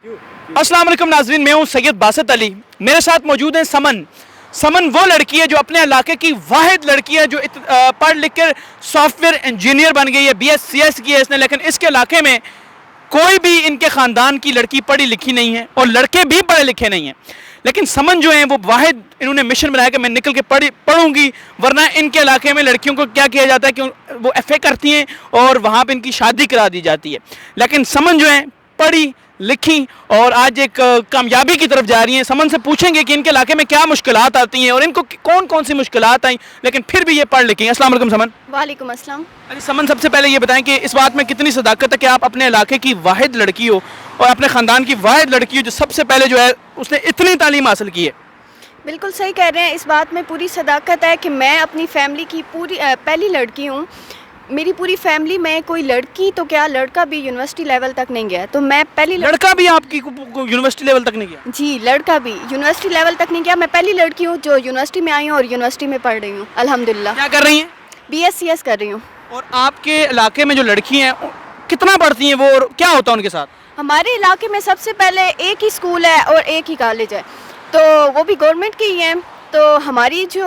अस्सलाम वालेकुम नाज़रीन, मैं हूँ सैयद बासित अली। मेरे साथ मौजूद है समन। समन वो लड़की है जो अपने इलाके की वाहिद लड़की है जो पढ़ लिख कर सॉफ्टवेयर इंजीनियर बन गई है। BScs की है इसने, लेकिन इसके इलाके में कोई भी इनके ख़ानदान की लड़की पढ़ी लिखी नहीं है और लड़के भी पढ़े लिखे नहीं हैं। लेकिन समन जो है वो वाहिद इन्होंने मिशन बनाया कि मैं निकल के पढ़ूंगी, वरना इनके इलाके में लड़कियों को क्या किया जाता है कि वो FA करती हैं और वहाँ पे इनकी शादी करा दी जाती है। लेकिन समन जो है पढ़ी लिखी और आज एक कामयाबी की तरफ जा रही हैं। समन से पूछेंगे कि इनके इलाके में क्या मुश्किलात आती हैं और इनको कौन कौन सी मुश्किलात आई, लेकिन फिर भी ये पढ़ लिखी हैं। अस्सलाम वालेकुम समन। वालेकुम अस्सलाम। अरे समन, सबसे पहले ये बताएं कि इस बात में कितनी सदाकत है कि आप अपने इलाके की वाहिद लड़की हो और अपने ख़ानदान की वाहिद लड़की हो जो सबसे पहले जो है उसने इतनी तालीम हासिल की है। बिल्कुल सही कह रहे हैं, इस बात में पूरी सदाकत है कि मैं अपनी फैमिली की पूरी पहली लड़की हूँ। मेरी पूरी फैमिली में कोई लड़की तो क्या लड़का भी यूनिवर्सिटी लेवल तक नहीं गया, तो मैं पहली लड़का भी आपकी यूनिवर्सिटी लेवल तक नहीं गया? जी, लड़का भी यूनिवर्सिटी लेवल तक नहीं गया। मैं पहली लड़की हूँ जो यूनिवर्सिटी में आई हूँ और यूनिवर्सिटी में पढ़ रही हूँ अल्हम्दुलिल्लाह। क्या कर रही हैं? BScs कर रही हूँ। और आपके इलाके में जो लड़की हैं कितना पढ़ती हैं वो और क्या होता है उनके साथ? हमारे इलाके में सबसे पहले एक ही स्कूल है और एक ही कॉलेज है, तो वो भी गवर्नमेंट की ही है। तो हमारी जो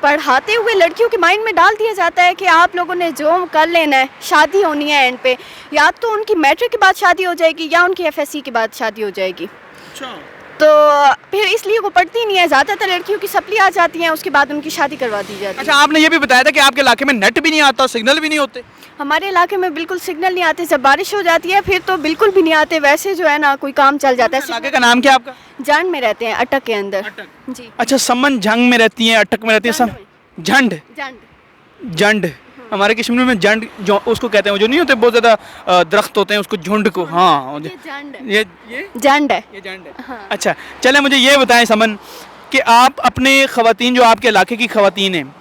पढ़ाते हुए लड़कियों के माइंड में डाल दिया जाता है कि आप लोगों ने जो कर लेना है, शादी होनी है एंड पे, या तो उनकी मैट्रिक के बाद शादी हो जाएगी या उनकी FSC के बाद शादी हो जाएगी। अच्छा। तो फिर इसलिए वो पढ़ती नहीं है। ज़्यादातर लड़कियों की सप्ली आ जाती हैं, उसके बाद उनकी शादी करवा दी जाती है। अच्छा, आपने ये भी बताया था कि आपके इलाके में नेट भी नहीं आता, सिग्नल भी नहीं होते? हमारे इलाके में बिल्कुल सिग्नल नहीं आते। जब बारिश हो जाती है फिर तो बिल्कुल भी नहीं आते। वैसे जो है ना कोई काम चल जाता है। इलाके का नाम क्या आपका? जंड में रहते हैं, अटक के अंदर। जी। अच्छा, समन जंग में रहती हैं, अटक में रहती हैं, सब झंड जंड। झंड हमारे कश्मीर में झंड जो उसको कहते हैं, जो नहीं होते बहुत ज़्यादा दरख्त होते हैं उसको झुंड को। हाँ, ये जंड है। ये जंड है। ये झंड है। हाँ। अच्छा, चले मुझे ये बताएं समन कि आप अपने ख़वातीन जो आपके इलाके की ख़वातीन हैं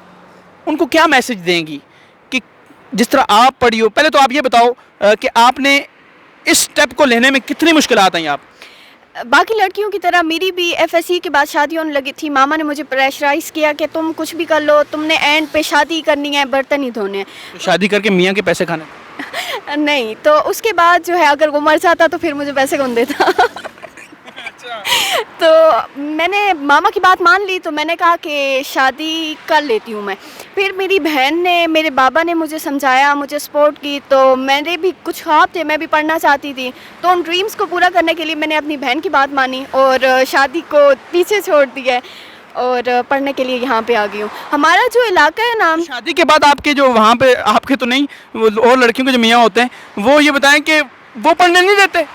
उनको क्या मैसेज देंगी कि जिस तरह आप पढ़ी हो? पहले तो आप ये बताओ कि आपने इस स्टेप को लेने में कितनी मुश्किलात आई? आप बाकी लड़कियों की तरह मेरी भी FSC के बाद शादी होने लगी थी। मामा ने मुझे प्रेशराइज़ किया कि तुम कुछ भी कर लो, तुमने एंड पे शादी करनी है, बर्तन ही धोने हैं। तो शादी करके मियाँ के पैसे खाने? नहीं, तो उसके बाद जो है अगर वो मर जाता तो फिर मुझे पैसे कौन देता? तो मैंने मामा की बात मान ली, तो मैंने कहा कि शादी कर लेती हूँ मैं। फिर मेरी बहन ने, मेरे बाबा ने मुझे समझाया, मुझे सपोर्ट की, तो मेरे भी कुछ ख्वाब थे, मैं भी पढ़ना चाहती थी। तो उन ड्रीम्स को पूरा करने के लिए मैंने अपनी बहन की बात मानी और शादी को पीछे छोड़ दिया और पढ़ने के लिए यहाँ पे आ गई हूँ। हमारा जो इलाका है ना, शादी के बाद आपके जो वहाँ पे आपके तो नहीं और लड़कियों के जो मियाँ होते हैं वो ये बताएं कि वो पढ़ने नहीं देते?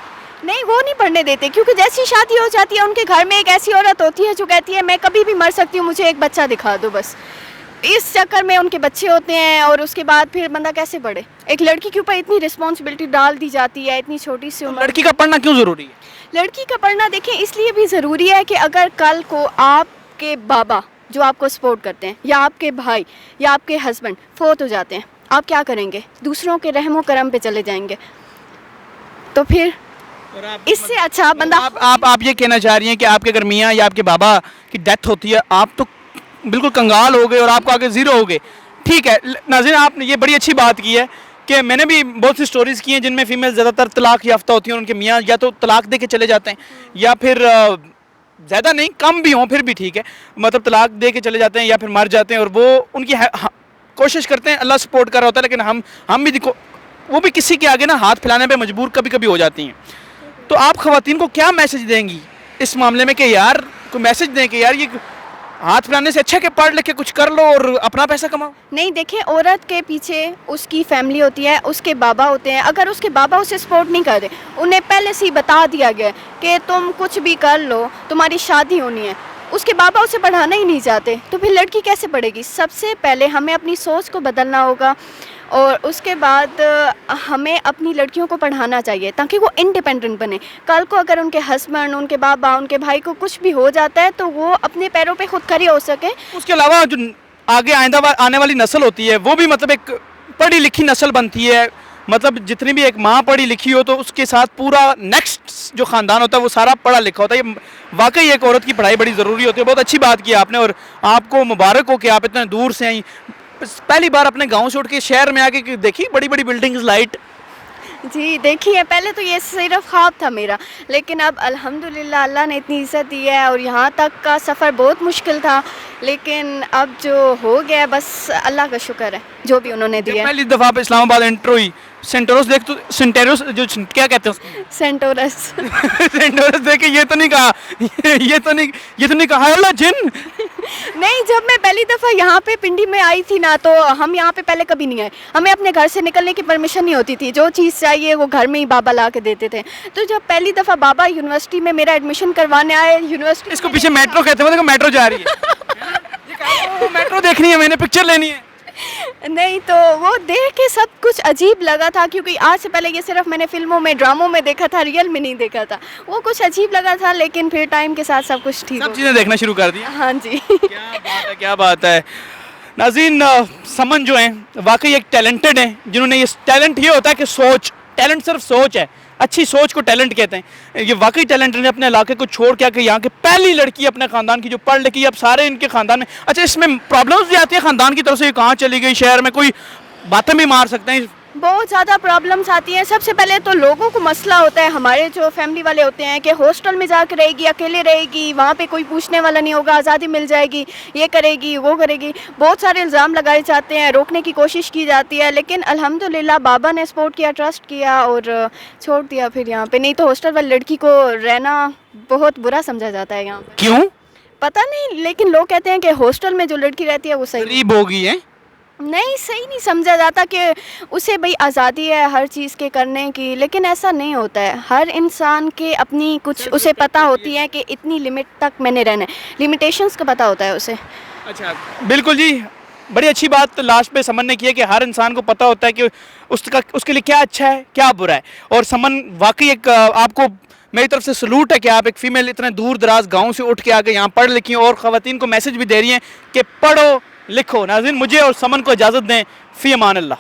नहीं, वो नहीं पढ़ने देते, क्योंकि जैसी शादी हो जाती है उनके घर में एक ऐसी औरत होती है जो कहती है मैं कभी भी मर सकती हूँ, मुझे एक बच्चा दिखा दो बस। इस चक्कर में उनके बच्चे होते हैं और उसके बाद फिर बंदा कैसे पढ़े? एक लड़की के ऊपर इतनी रिस्पॉन्सिबिलिटी डाल दी जाती है इतनी छोटी सी उम्र। लड़की का पढ़ना क्यों ज़रूरी है? लड़की का पढ़ना देखें इसलिए भी ज़रूरी है कि अगर कल को आपके बाबा जो आपको सपोर्ट करते हैं या आपके भाई या आपके हस्बैंड फोत हो जाते हैं, आप क्या करेंगे? दूसरों के रहमो करम पे चले जाएंगे। तो फिर इससे अच्छा बंदा आप ये कहना चाह रही हैं कि आपके अगर मियाँ या आपके बाबा की डेथ होती है आप तो बिल्कुल कंगाल हो गए और आपको आगे ज़ीरो हो गए। ठीक है नाज़रीन, आपने ये बड़ी अच्छी बात की है कि मैंने भी बहुत सी स्टोरीज़ की हैं जिनमें फ़ीमेल ज़्यादातर तलाक याफ्ता होती हैं, उनके मियाँ या तो तलाक दे के चले जाते हैं या फिर ज़्यादा नहीं कम भी हों फिर भी ठीक है, मतलब तलाक दे के चले जाते हैं या फिर मर जाते हैं और वो उनकी कोशिश करते हैं, अल्लाह सपोर्ट कर रहा होता है, लेकिन हम भी देखो वो भी किसी के आगे ना हाथ फैलाने पे मजबूर कभी कभी हो जाती हैं। तो आप ख़वातीन को क्या मैसेज देंगी इस मामले में कि यार कोई मैसेज दें कि यार ये हाथ फैलाने से अच्छा कि पढ़ लिख के कुछ कर लो और अपना पैसा कमाओ? नहीं, देखें औरत के पीछे उसकी फैमिली होती है, उसके बाबा होते हैं। अगर उसके बाबा उसे सपोर्ट नहीं कर रहे, उन्हें पहले से ही बता दिया गया कि तुम कुछ भी कर लो, तुम्हारी शादी होनी है, उसके बाबा उसे पढ़ाना ही नहीं चाहते, तो फिर लड़की कैसे पढ़ेगी? सबसे पहले हमें अपनी सोच को बदलना होगा और उसके बाद हमें अपनी लड़कियों को पढ़ाना चाहिए ताकि वो इंडिपेंडेंट बने। कल को अगर उनके हस्बैंड, उनके बाबा, उनके भाई को कुछ भी हो जाता है तो वो अपने पैरों पे खुद खड़े हो सके। उसके अलावा जो आगे आने वाली नस्ल होती है वो भी मतलब एक पढ़ी लिखी नस्ल बनती है, मतलब जितनी भी एक माँ पढ़ी लिखी हो तो उसके साथ पूरा नेक्स्ट जो ख़ानदान होता है वो सारा पढ़ा लिखा होता है। ये वाकई एक औरत की पढ़ाई बड़ी ज़रूरी होती है। बहुत अच्छी बात की आपने और आपको मुबारक हो कि आप इतने दूर से आई, पहली बार अपने गांव से उठ के शहर में आके देखी बड़ी बड़ी बिल्डिंग्स, लाइट, جی دیکھیے پہلے تو یہ صرف خواب تھا میرا، لیکن اب الحمدللہ اللہ نے اتنی عزت دی ہے، اور یہاں تک کا سفر بہت مشکل تھا، لیکن اب جو ہو گیا بس اللہ کا شکر ہے جو بھی انہوں نے جب دیا ہے۔ پہلی دفعہ آپ اسلام آباد انٹر ہوئی سینٹوروس دیکھ تو سینٹیروس جو کیا کہتے ہیں اس کو سینٹورس سینٹورس دیکھ کے یہ تو نہیں کہا یہ تو نہیں کہا اللہ جن نہیں، جب میں پہلی دفعہ یہاں پہ پنڈی میں آئی تھی نا، تو ہم یہاں پہ پہلے کبھی نہیں آئے، ہمیں اپنے گھر سے نکلنے کی پرمیشن نہیں ہوتی تھی، جو چیز چاہیے وہ گھر میں ہی بابا لا کے دیتے تھے۔ تو جب پہلی دفعہ بابا یونیورسٹی میں میرا ایڈمیشن کروانے آئے، یونیورسٹی اس کو پیچھے میٹرو کہتے ہیں، دیکھو میٹرو جا رہی ہے میٹرو دیکھنی ہے میں نے پکچر لینی ہے۔ نہیں تو وہ دیکھ کے سب کچھ عجیب لگا تھا، کیونکہ آج سے پہلے یہ صرف میں نے فلموں میں ڈراموں میں دیکھا تھا، ریئل میں نہیں دیکھا تھا، وہ کچھ عجیب لگا تھا، لیکن پھر ٹائم کے ساتھ سب کچھ ٹھیک سب ہو چیزیں دیکھنا شروع کر دی گیا۔ ہاں جی کیا بات ہے ناظرین، سمن جو ہیں واقعی ایک ٹیلنٹڈ ہیں، جنہوں نے یہ ٹیلنٹ یہ ہوتا ہے کہ سوچ، ٹیلنٹ صرف سوچ ہے، اچھی سوچ کو ٹیلنٹ کہتے ہیں۔ یہ واقعی ٹیلنٹ نے اپنے علاقے کو چھوڑ کے کہ یہاں کی پہلی لڑکی اپنے خاندان کی جو پڑھ لکھی، اب سارے ان کے خاندان میں اچھا اس میں پرابلمس بھی آتی ہیں خاندان کی طرف سے، یہ کہاں چلی گئی، شہر میں کوئی باتیں بھی مار سکتے ہیں؟ بہت زیادہ پرابلمس آتی ہیں۔ سب سے پہلے تو لوگوں کو مسئلہ ہوتا ہے، ہمارے جو فیملی والے ہوتے ہیں کہ ہاسٹل میں جا کے رہے گی، اکیلے رہے گی، وہاں پہ کوئی پوچھنے والا نہیں ہوگا، آزادی مل جائے گی، یہ کرے گی وہ کرے گی، بہت سارے الزام لگائے جاتے ہیں، روکنے کی کوشش کی جاتی ہے، لیکن الحمدللہ بابا نے سپورٹ کیا، ٹرسٹ کیا اور چھوڑ دیا پھر یہاں پہ۔ نہیں تو ہاسٹل والی لڑکی کو رہنا بہت برا سمجھا جاتا ہے یہاں پہ، کیوں؟ پتہ نہیں، لیکن لوگ کہتے ہیں کہ ہاسٹل میں جو لڑکی رہتی ہے وہ صحیح غریب ہوگی ہے نہیں، صحیح نہیں سمجھا جاتا کہ اسے بھئی آزادی ہے ہر چیز کے کرنے کی، لیکن ایسا نہیں ہوتا ہے۔ ہر انسان کے اپنی کچھ اسے پتہ ہوتی ہے کہ اتنی لمٹ تک میں نے رہنا ہے، لمیٹیشنز کا پتہ ہوتا ہے اسے۔ اچھا بالکل جی، بڑی اچھی بات لاسٹ پہ سمن نے کی ہے کہ ہر انسان کو پتہ ہوتا ہے کہ اس کے لیے کیا اچھا ہے کیا برا ہے، اور سمن واقعی ایک آپ کو میری طرف سے سلوٹ ہے کہ آپ ایک فیمیل اتنے دور دراز گاؤں سے اٹھ کے آ کے یہاں پڑھ لکھی ہیں اور خواتین کو میسج بھی دے رہی ہیں کہ پڑھو لکھو۔ ناظرین مجھے اور سمن کو اجازت دیں، فی امان اللہ۔